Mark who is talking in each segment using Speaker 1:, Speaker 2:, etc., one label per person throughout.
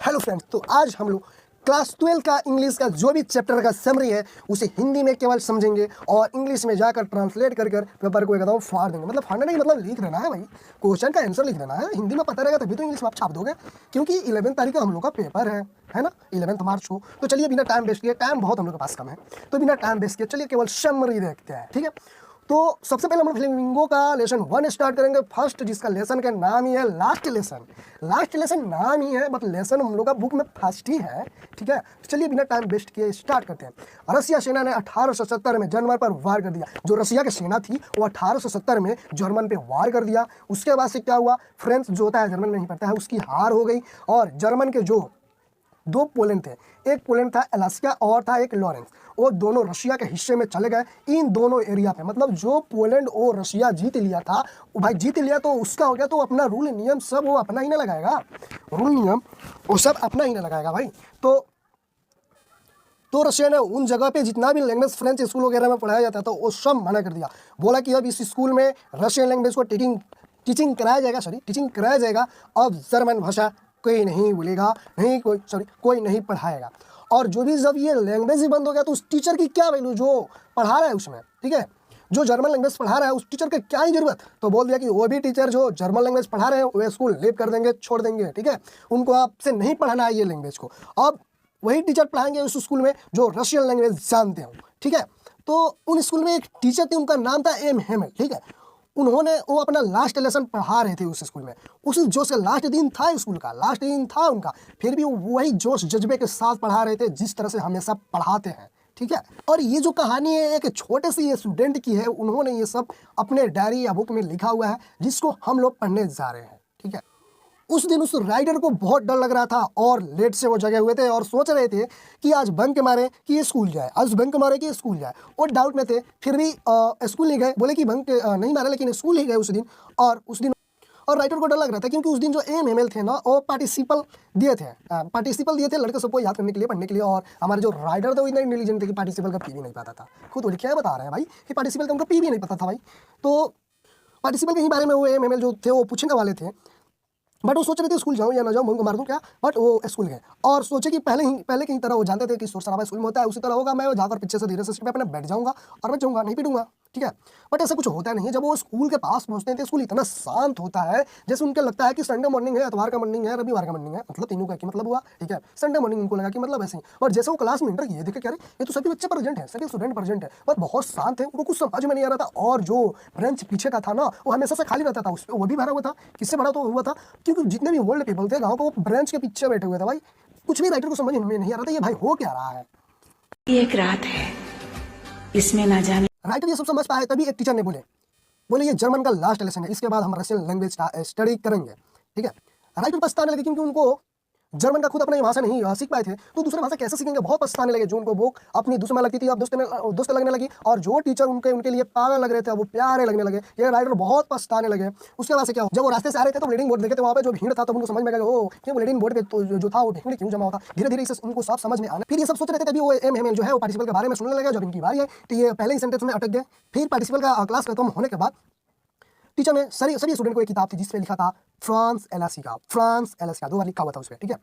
Speaker 1: Hello friends, तो आज हम लोग क्लास 12 का इंग्लिश का जो भी चैप्टर का समरी है उसे हिंदी में केवल समझेंगे और इंग्लिश में जाकर ट्रांसलेट कर पेपर को एकदम फाड़ देंगे। मतलब फाड़ना नहीं, मतलब लिख देना है भाई, क्वेश्चन का आंसर लिख देना है। हिंदी में पता रहेगा तभी तो इंग्लिश में आप छाप दोगे, क्योंकि 11 तारीख को हम लोग का पेपर है ना, 11 मार्च को। तो चलिए बिना टाइम वेस्ट किए, टाइम बहुत हम लोग के पास कम है, तो बिना टाइम वेस्ट किए चलिए केवल समरी देखते हैं, ठीक है। तो सबसे पहले हम लोग फ्लेमिंगो का लेसन 1 स्टार्ट करेंगे फर्स्ट, जिसका लेसन का नाम ही है लास्ट लेसन। लास्ट लेसन नाम ही है, मतलब लेसन हम लोग का बुक में फर्स्ट ही है, ठीक है। तो चलिए बिना टाइम वेस्ट किए स्टार्ट करते हैं। रसिया सेना ने 1870 में जर्मन पर वार कर दिया। जो रसिया की सेना थी वो 1870 में जर्मन पे वार कर दिया। उसके बाद से क्या हुआ, फ्रेंच जो होता है जर्मन में नहीं पड़ता है, उसकी हार हो गई और जर्मन के जो दो पोलैंड थे, एक पोलैंड था अलास्का और था एक लॉरेंस, वो दोनों रशिया के हिस्से में चले गए। इन दोनों एरिया पे, मतलब जो पोलैंड और रशिया जीत लिया था, वो भाई जीत लिया तो उसका हो गया, तो अपना रूल नियम सब वो अपना ही ना लगाएगा, रूल नियम वो सब अपना ही ना लगाएगा भाई। तो रशिया ने उन जगह पे जितना भी लैंग्वेज फ्रेंच स्कूल वगैरह में पढ़ाया जाता था वो सब मना कर दिया। बोला कि अब इस स्कूल में रशियन लैंग्वेज को टीचिंग कराया जाएगा, अब जर्मन भाषा कोई नहीं बोलेगा, कोई नहीं पढ़ाएगा। और जो भी जब ये लैंग्वेज ही बंद हो गया तो उस टीचर की क्या वैल्यू जो पढ़ा रहा है उसमें, ठीक है। जो जर्मन लैंग्वेज पढ़ा रहा है उस टीचर की क्या ही जरूरत। तो बोल दिया कि वो भी टीचर जो जर्मन लैंग्वेज पढ़ा रहे हैं वो स्कूल लीव कर देंगे, छोड़ देंगे, ठीक है। उनको आपसे नहीं पढ़ाना है ये लैंग्वेज को, अब वही टीचर पढ़ाएंगे उस स्कूल में जो रशियन लैंग्वेज जानते हो, ठीक है। तो उन स्कूल में एक टीचर थे, उनका नाम था एम हेमल, ठीक है। उन्होंने वो अपना लास्ट लेसन पढ़ा रहे थे उस स्कूल में। उस जोश का लास्ट दिन था, स्कूल का लास्ट दिन था उनका, फिर भी वो वही जोश जज्बे के साथ पढ़ा रहे थे जिस तरह से हमेशा पढ़ाते हैं, ठीक है। और ये जो कहानी है एक छोटे से ये स्टूडेंट की है, उन्होंने ये सब अपने डायरी या बुक में लिखा हुआ है जिसको हम लोग पढ़ने जा रहे हैं, ठीक है। उस दिन उस राइडर को बहुत डर लग रहा था और लेट से वो जगे हुए थे और सोच रहे थे कि आज बंक मारे कि ये स्कूल जाए, आज बंक मारे कि स्कूल जाए। और डाउट में थे, फिर भी स्कूल नहीं गए, बोले कि बंक नहीं मारे लेकिन स्कूल ही गए उस दिन। और राइटर को डर लग रहा था क्योंकि उस दिन जो एम एम एल थे ना वो पार्टिसिपल दिए थे लड़के सबको याद करने के लिए, पढ़ने के लिए। और हमारे जो राइटर थे वो इतना इंटेलिजेंट थे कि पार्टिसिपल का पी भी नहीं पता था। खुद वो क्या बता रहे हैं भाई कि पार्टिसिपल का उनका पी भी नहीं पता था भाई। तो पार्टिसिपल के ही बारे में वो एम एम एल जो थे वो पूछने वाले थे, बट वो सोच रहे थे स्कूल जाऊँ या ना जाऊँ, मार दूँ क्या। बट वो स्कूल गए और सोचे कि पहले की तरह वो जानते थे कि शोर शराबा स्कूल में होता है, उसी तरह होगा। मैं जाकर पीछे से धीरे से सीट पे अपने बैठ जाऊँगा और मैं जाऊँगा, नहीं पीटूंगा, ठीक है। बट ऐसा कुछ होता नहीं है। जब वो स्कूल के पास पहुंचते हैं तो स्कूल इतना शांत होता है जैसे उनको लगता है कि संडे मॉर्निंग है, इतवार का मॉर्निंग है, रविवार का मॉर्निंग है, मतलब तीनों का मतलब हुआ, ठीक है। संडे मॉर्निंग उनको लगा कि मतलब ऐसे ही। और जैसे वो क्लास में एंटर किए, देखे क्या ये तो सभी बच्चे प्रेजेंट है, सभी स्टूडेंट प्रेजेंट है, बट बहुत शांत है, उनको कुछ समझ में नहीं आ रहा था। और जो ब्रेंच पीछे का था ना वो हमेशा से खाली रहता था, उस पर वो भी भरा हुआ था। किससे भरा तो हुआ था क्योंकि जितने भी वर्ल्ड पीपल थे गाँव को वो ब्रेंच के पीछे बैठे हुए थे भाई। कुछ भी राइटर को समझ में नहीं आ रहा था ये भाई हो क्या रहा है।
Speaker 2: एक रात है इसमें ना जाने।
Speaker 1: राइटर ये सब समझ पाए तभी एक टीचर ने बोले ये जर्मन का लास्ट लेसन है, इसके बाद हम रशियन लैंग्वेज का स्टडी करेंगे, ठीक है। राइटर पछताने लगे क्योंकि उनको जर्मन का खुद अपनी भाषा नहीं सीख पाए थे, तो दूसरी भाषा कैसे सीखेंगे, बहुत पछताने लगे। जो उनको बुक अपनी दुश्मन लगती थी अब दोस्त लगने लगी, और जो टीचर उनके लिए पागल लग रहे थे वो प्यारे लगने लगे। ये राइटर बहुत पछताने लगे। उसके बाद से क्या, जब वो रास्ते से आ रहे थे तो रीडिंग बोर्ड देखे थे, वहाँ पे जो भीड़ था तो उनको समझ में गया ओ क्यों रीडिंग बोर्ड पे तो जो था वो भीड़ क्यों जमा होता। धीरे धीरे इसे उनको सब समझ में आना। फिर ये सब सोच रहे थे तभी वो एम जो है वो पार्टिसिपल के बारे में सुनने लगे। जब इनकी बारी है तो ये पहले ही सेंटेंस में अटक गए। फिर पार्टिसिपल का क्लास खत्म होने के बाद टीचर ने सभी स्टूडेंट को एक किताब थी जिसपे लिखा था फ्रांस एलासिका, 2 बार लिखा हुआ था उसपे, ठीक है।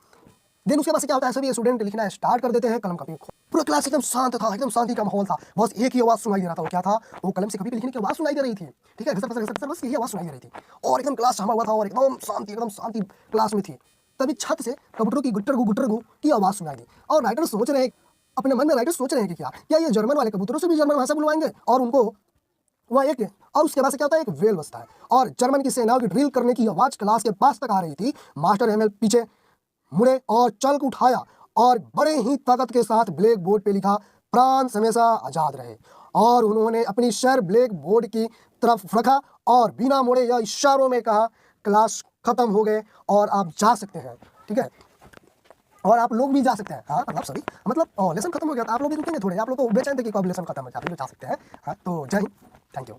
Speaker 1: देन उसके बाद से क्या होता है, सभी स्टूडेंट लिखना स्टार्ट कर देते हैं, कलम कॉपी। पूरा क्लास एकदम शांत था, एकदम शांति का माहौल था, बस एक ही आवाज सुनाई दे रहा था। वो क्या था, वो कलम से कभी भी लिखने की आवाज सुनाई दे रही थी, ठीक है, बस यही आवाज सुनाई दे रही थी। और एकदम क्लास जमा हुआ था और एकदम शांति क्लास में थी। तभी छत से कबूतरों की गुट्टर की आवाज सुनाई दी। और राइटर सोच रहे हैं अपने मन में, राइटर सोच रहे हैं कि क्या ये जर्मन वाले कबूतरों से भी जर्मन भाषा बुलवाएंगे और उनको वह एक। और उसके बाद से क्या होता है, एक वेल बजता है और जर्मन की सेनाओं की ड्रिल करने की आवाज क्लास के पास तक आ रही थी। मास्टर एमएल पीछे मुड़े और चल उठाया और बड़े ही ताकत के साथ ब्लैक बोर्ड पे लिखा फ्रांस हमेशा आजाद रहे। और उन्होंने अपनी सर ब्लैक बोर्ड की तरफ रखा और बिना मुड़े या इशारों में कहा क्लास खत्म हो गए और आप जा सकते हैं, ठीक है। और आप लोग भी जा सकते हैं, हाँ मतलब लेसन खत्म हो गया था, आप लोग भी रुकेंगे थोड़े, आप लोग तो बेचैन थे कि कब लेसन खत्म हो जाए, जा सकते हैं। हाँ तो जय हिंद, थैंक यू।